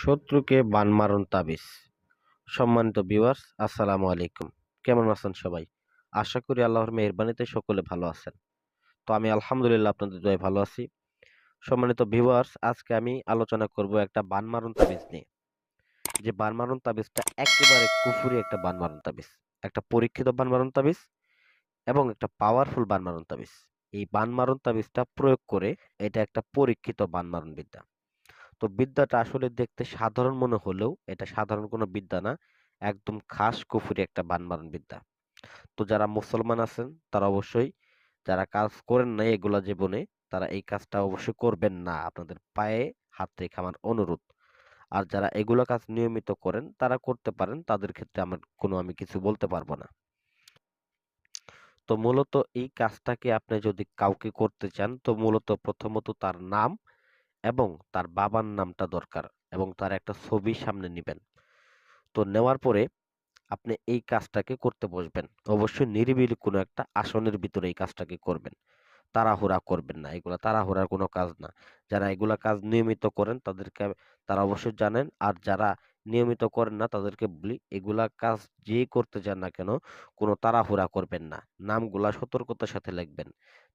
শত্রুকে বান মারণ তাবিজ। সম্মানিত ভিউয়ার্স, আসসালামু আলাইকুম। কেমন আছেন সবাই? আশা করি আল্লাহর মেহেরবানিতে সকলে ভালো আছেন। তো আমি আলহামদুলিল্লাহ আপনাদের দোয়ায় ভালো আছি। সম্মানিত ভিউয়ার্স, আজকে আমি আলোচনা করব একটা বান মারণ তাবিজ নিয়ে। যে বান মারণ তাবিজটা একেবারে কুফুরি একটা বান মারণ তাবিজ। একটা পরীক্ষিত বান মারণ তাবিজ এবং একটা পাওয়ারফুল বান মারণ তাবিজ। এই বান মারণ তাবিজটা প্রয়োগ করে এটা একটা পরীক্ষিত বান মারণ বিদ্যা। তো বিদ্যাটা আসলে দেখতে সাধারণ মনে হলেও এটা সাধারণ কোনো বিদ্যা না, একদম খাস কুফুরি একটা বানমারণ বিদ্যা। তো যারা মুসলমান আছেন তারা অবশ্যই, যারা কাজ করেন নাই এগুলা জীবনে, তারা এই কাজটা অবশ্যই করবেন না, আপনাদের পায়ে হাত রেখে আমার অনুরোধ। আর যারা এগুলা কাজ নিয়মিত করেন তারা করতে পারেন, তাদের ক্ষেত্রে আমি কিছু বলতে পারবো না। তো মূলত এই কাজটাকে আপনি যদি কাউকে করতে চান, তো মূলত প্রথমত তার নাম এবং তার বাবার নামটা দরকার, এবং তার একটা ছবি সামনে নিবেন। তো নেওয়ার পরে আপনি এই কাজটাকে করতে বসবেন। অবশ্যই নিরিবিলি কোনো একটা আসনের ভিতরে এই কাজটাকে করবেন। তাড়াহুড়া করবেন না। এগুলা তাড়াহুড়ার কোনো কাজ না। যারা এগুলা কাজ নিয়মিত করেন তারা অবশ্যই জানেন। আর যারা নিয়মিত করেন না তাদেরকে বলি, এগুলা কাজ যেই করতে যান না কেন, কোনো তাড়াহুড়া করবেন না। নামগুলা সতর্কতার সাথে লিখবেন।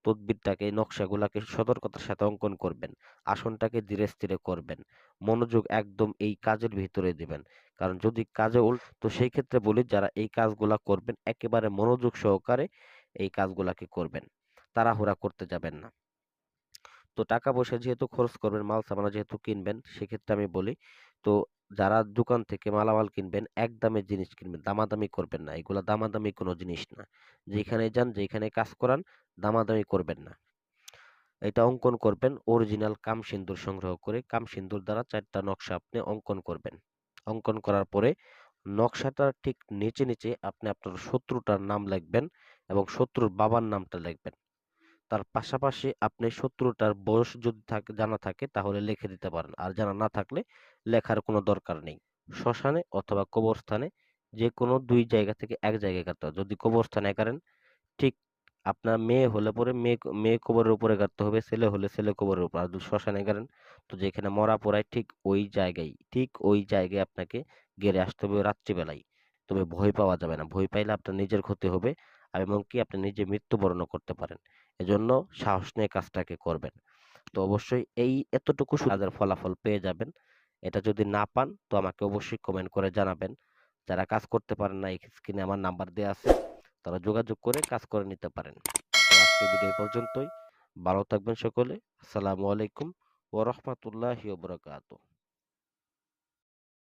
তদবিরটাকে, নকশাগুলাকে সতর্কতার সাথে অঙ্কন করবেন। আসনটাকে ধীরে স্থিরে করবেন। মনোযোগ একদম এই কাজের ভিতরে দিবেন। কারণ যদি কাজে তো সেই ক্ষেত্রে বলি, যারা এই কাজগুলা করবেন একেবারে মনোযোগ সহকারে এই কাজগুলাকে করবেন। তাড়াহুড়া করতে যাবেন না। তো টাকা পয়সা যেহেতু খরচ করবেন, মাল সামানা যেহেতু কিনবেন, সেক্ষেত্রে আমি বলি, তো যারা দোকান থেকে মালামাল কিনবেন এক দামের জিনিস কিনবেন, দামাদামি করবেন না। এগুলা দামাদামি কোনো জিনিস না। যেখানে যান, যেখানে কাজ করান, দামাদামি করবেন না। এটা অঙ্কন করবেন অরিজিনাল কামসিন্দুর সংগ্রহ করে। কামসিন্দুর দ্বারা ৪টা নকশা আপনি অঙ্কন করবেন। অঙ্কন করার পরে নকশাটার ঠিক নিচে নিচে আপনি আপনার শত্রুটার নাম লিখবেন এবং শত্রুর বাবার নামটা লিখবেন। তার পাশাপাশি আপনি শত্রুটার বয়স যদি জানা থাকে তাহলে লিখে দিতে পারেন, আর জানা না থাকলে লেখার কোনো দরকার নেই। শ্মশানে অথবা কবরস্থানে যে কোনো দুই জায়গা থেকে এক জায়গায় গাঁথতে হবে। যদি কবরস্থানে গাড়েন, ঠিক আপনার মেয়ে হলে পরে মেয়ে কবরের উপরে গাঁথতে হবে, ছেলে হলে ছেলে কবরের উপর। আর যদি শ্মশানে গাড়েন, তো যেখানে মরা পড়ায় ঠিক ওই জায়গায় আপনাকে গেড়ে আসতে হবে রাত্রিবেলায়। তবে ভয় পাওয়া যাবে না। ভয় পাইলে আপনার নিজের ক্ষতি হবে, আর এমনকি আপনি নিজে মৃত্যুবরণও করতে পারেন। এজন্য সাহস নিয়ে কাজটাকে করবেন। তো অবশ্যই এই এতটুকু কাজের ফলাফল পেয়ে যাবেন। এটা যদি না পান তো আমাকে অবশ্যই কমেন্ট করে জানাবেন। যারা কাজ করতে পারেন না, এই স্ক্রিনে আমার নাম্বার দেয়া আছে, তারা যোগাযোগ করে কাজ করে নিতে পারেন। তো আজকের ভিডিও এই পর্যন্তই। ভালো থাকবেন সকলে। আসসালামু আলাইকুম ওয়া রাহমাতুল্লাহি ওয়া বারাকাতুহু।